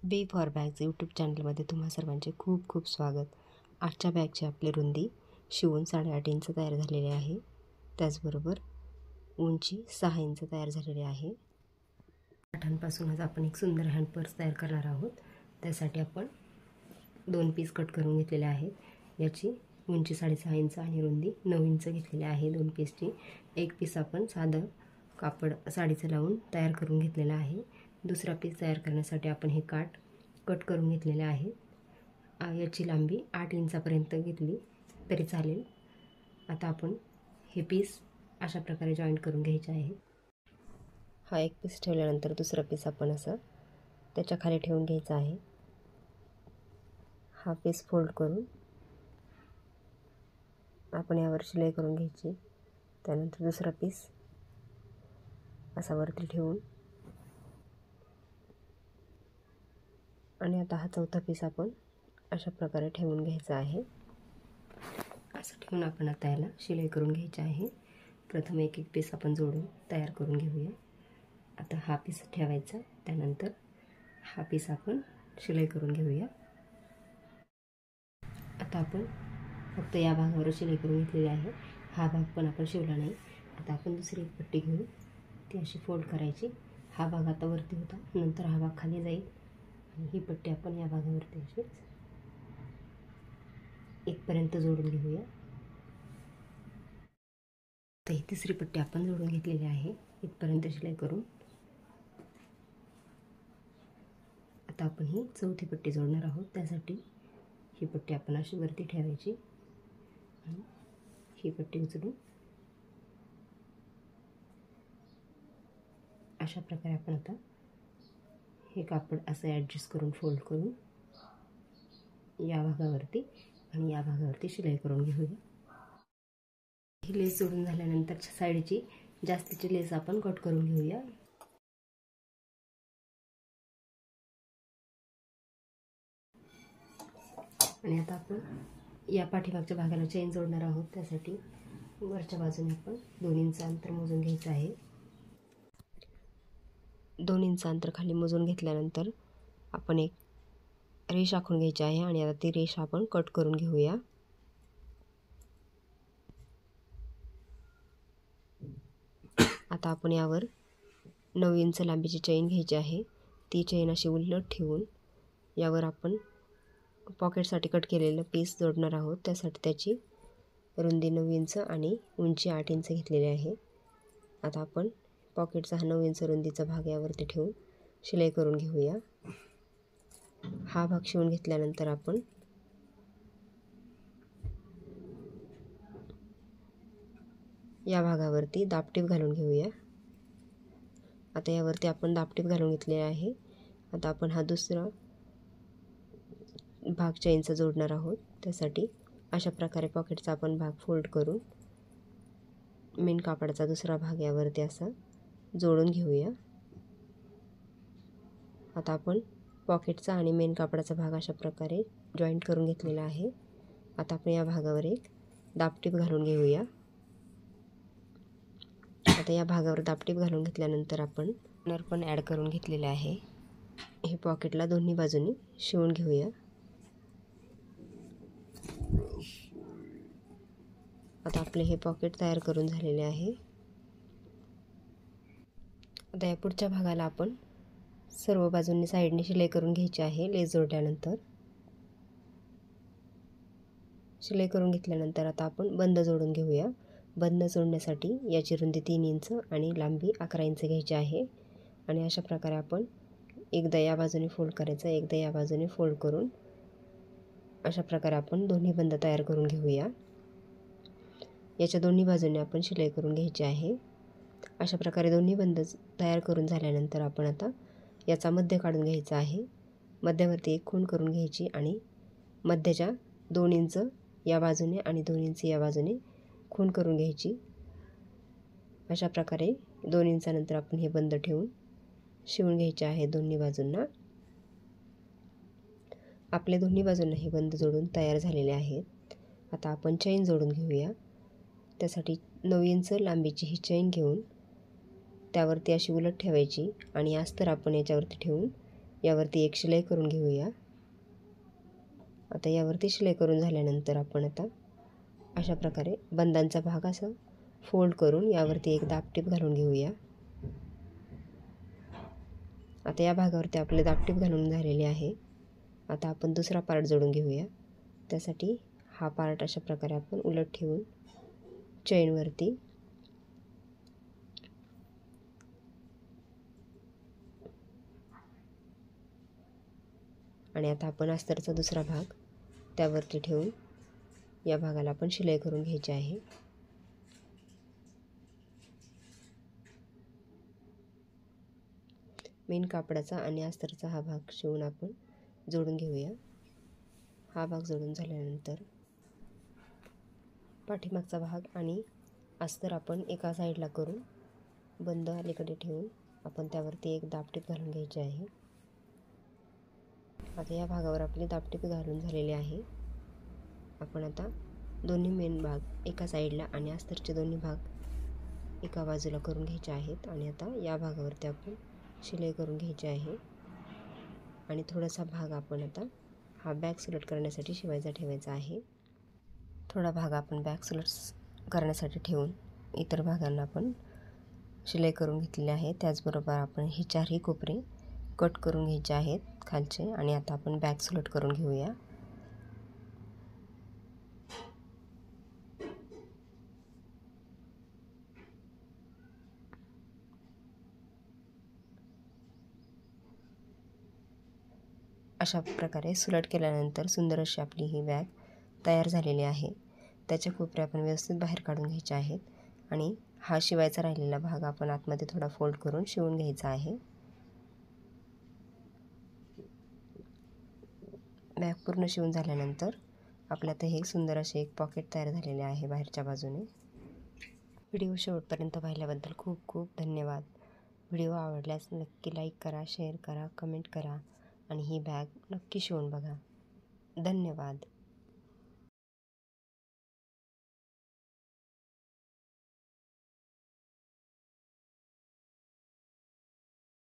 B for bags YouTube चॅनलमध्ये तुम्हा सर्वांचे खूप खूप स्वागत. आजच्या बॅगची आपली रुंदी शिवून 8.5 इंच तयार झालेली आहे. त्याचबरोबर उंची 6 इंच तयार झालेली आहे. काठांपासूनच आपण एक सुंदर हँड पर्स तयार करणार आहोत. त्यासाठी आपण 2 पीस कट करून घेतलेले आहेत. याची उंची 6.5 इंच आणि रुंदी 9 इंच घेतलेली आहे 2 पीसची. एक पीस आपण साधं कापड साडीचं लावून तयार करून घेतलेला आहे. दुसरा पीस तयार करण्यासाठी आपण हे काठ कट करून घेतलेले आहे. याची लांबी 8 इंचापर्यंत घेतली तरी चालेल. आता आपण हे पीस अशा प्रकारे जॉईंट करून घ्यायचे आहे. हा एक पीस ठेवल्यानंतर दुसरा पीस आपण असं त्याच्या खाली ठेवून घ्यायचा आहे. हा पीस फोल्ड करून आपण यावर शिलाई करून घ्यायची. त्यानंतर दुसरा पीस असा वरती ठेवून आणि आता हा चौथा पीस आपण अशा प्रकारे ठेवून घ्यायचा आहे. असं ठेवून आपण आता याला शिलाई करून घ्यायची आहे. प्रथम एक एक पीस आपण जोडून तयार करून घेऊया. आता हा पीस ठेवायचा, त्यानंतर हा पीस आपण शिलाई करून घेऊया. आता आपण फक्त या भागावर शिलाई करून घेतलेली आहे. हा भाग पण आपण शिवला नाही. आता आपण दुसरी एक पट्टी घेऊन ती अशी फोल्ड करायची. हा भाग आता वरती होता, नंतर हा भाग खाली जाईल आणि ही पट्टी आपण या भागावरती अशीच इथपर्यंत जोडून घेऊया. तर ही तिसरी पट्टी आपण जोडून घेतलेली आहे इथपर्यंत शिलाई करून. आता आपण ही चौथी पट्टी जोडणार आहोत. त्यासाठी ही पट्टी आपण अशी वरती ठेवायची आणि ही पट्टी उचलून अशा प्रकारे आपण आता हे कापड असं ॲडजस्ट करून फोल्ड करून या भागावरती आणि या भागावरती शिलाई करून घेऊया. ही लेस जोडून झाल्यानंतर साईडची जास्तीची लेस आपण कट करून घेऊया. आणि आता आपण या पाठीमागच्या भागाला चेन जोडणार आहोत. त्यासाठी वरच्या बाजूने आपण 2 इंच अंतर मोजून घ्यायचं आहे. 2 इंच अंतर खाली मोजून घेतल्यानंतर आपण एक रेष आखून घ्यायची आहे आणि आता ती रेष आपण कट करून घेऊया. आता आपण यावर 9 इंच लांबीची चेन घ्यायची आहे. ती चेन अशी उलट ठेवून यावर आपण पॉकेटसाठी कट केलेलं पीस जोडणार आहोत. त्यासाठी त्याची रुंदी 9 इंच आणि उंची 8 इंच घेतलेली आहे. आता आपण पॉकेटचा हा 9 इंच रुंदीचा भाग यावरती ठेवून शिलाई करून घेऊया. हा भाग शिवून घेतल्यानंतर आपण या भागावरती दाबटीप घालून घेऊया. आता यावरती आपण दाबटीप घालून घेतलेला आहे. आता आपण हा दुसरा भाग चेनचा जोडणार आहोत. त्यासाठी अशा प्रकारे पॉकेटचा आपण भाग फोल्ड करून मेन कापडाचा दुसरा भाग यावरती असा जोडून घेऊया. आता आपण पॉकेटचा आणि मेन कापडाचा भाग अशा प्रकारे जॉईंट करून घेतलेला आहे. आता आपण या भागावर एक दाबटीप घालून घेऊया. आता या भागावर दाबटीप घालून घेतल्यानंतर आपण नर पण ॲड करून घेतलेले आहे. हे पॉकेटला दोन्ही बाजूनी शिवून घेऊया. आता आपले हे पॉकेट तयार करून झालेले आहे. आता या पुढच्या भागाला आपण सर्व बाजूंनी साईडने शिलाई करून घ्यायची आहे. लेस जोडल्यानंतर शिलाई करून घेतल्यानंतर आता आपण बंद जोडून घेऊया. बंद जोडण्यासाठी याची रुंदी 3 इंच आणि लांबी 11 इंच घ्यायची आहे. आणि अशा प्रकारे आपण एकदा या बाजूने फोल्ड करायचं, एकदा या बाजूने फोल्ड करून अशा प्रकारे आपण दोन्ही बंद तयार करून घेऊया. याच्या दोन्ही बाजूने आपण शिलाई करून घ्यायची आहे. अशा प्रकारे दोन्ही बंद तयार करून झाल्यानंतर आपण आता याचा मध्य काढून घ्यायचा आहे. मध्यावरती एक खूण करून घ्यायची आणि मध्याच्या 2 इंच या बाजूने आणि 2 इंच या बाजूने खूण करून घ्यायची. अशा प्रकारे 2 इंचानंतर आपण हे बंद ठेवून शिवून घ्यायचे आहे दोन्ही बाजूंना. आपल्या दोन्ही बाजूंना हे बंद जोडून तयार झालेले आहेत. आता आपण चैन जोडून घेऊया. त्यासाठी 9 इंच लांबीची ही चैन घेऊन त्यावरती अशी उलट ठेवायची आणि अस्तर आपण याच्यावरती ठेवून यावरती एक शिलाई करून घेऊया। आता यावरती शिलाई करून झाल्यानंतर आपण आता अशा प्रकारे बंदांचा भाग असा फोल्ड करून यावरती एक दाबटीप घालून घेऊया। आता या भागावरती आपले दाबटीप घालून झालेले आहे। आता आपण दुसरा पार्ट जोडून घेऊया। त्यासाठी हा पार्ट अशा प्रकारे आपण उलट ठेवून चेनवरती आणि आता आपण अस्तरचा दुसरा भाग त्यावरती ठेवून या भागाला आपण शिलाई करून घ्यायची आहे। मेन कापडाचा आणि अस्तरचा हा भाग शिवून आपण जोडून घेऊया। हा भाग जोडून झाल्यानंतर पाठीमागचा भाग आणि अस्तर आपण एका साईडला करून बंद अलीकडे ठेवून आपण त्यावरती एक दाबटीप घालून घ्यायची आहे। आता या भागावर आपले दाबटीप घालून झालेले आहे। आपण आता दोन्ही मेन भाग एका साईडला आणि अस्तरचे दोन्ही भाग एका बाजूला करून घ्यायचे आहेत आणि आता या भागावरती आपण शिलाई करून घ्यायची आहे आणि थोडासा भाग आपण आता हा बॅक सुलट करण्यासाठी शिवायचा ठेवायचा आहे। थोडा भाग आपण बॅक सुलट करण्यासाठी ठेवून इतर भागांना आपण शिलाई करून घेतलेली आहे। त्याचबरोबर आपण हे चारही कोपरे कट करून घ्यायचे आहेत खालचे आणि आता आपण बॅक सुलट करून घेऊया। अशा प्रकारे सुलट केल्यानंतर सुंदर अशी आपली ही बॅग तयार झालेली आहे। त्याचे कोपरे आपण व्यवस्थित बाहेर काढून घ्यायचे आहेत आणि हा शिवायचा राहिलेला भाग आपण आतमध्ये थोडा फोल्ड करून शिवून घ्यायचा आहे। बॅग पूर्ण शिवून झाल्यानंतर आपल्या आता हे सुंदर असे एक पॉकेट तयार झालेले आहे बाहेरच्या बाजूने। व्हिडिओ शेवटपर्यंत पाहिल्याबद्दल खूप खूप धन्यवाद। व्हिडिओ आवडल्यास नक्की लाईक करा, शेअर करा, कमेंट करा आणि ही बॅग नक्की शिवून बघा। धन्यवाद।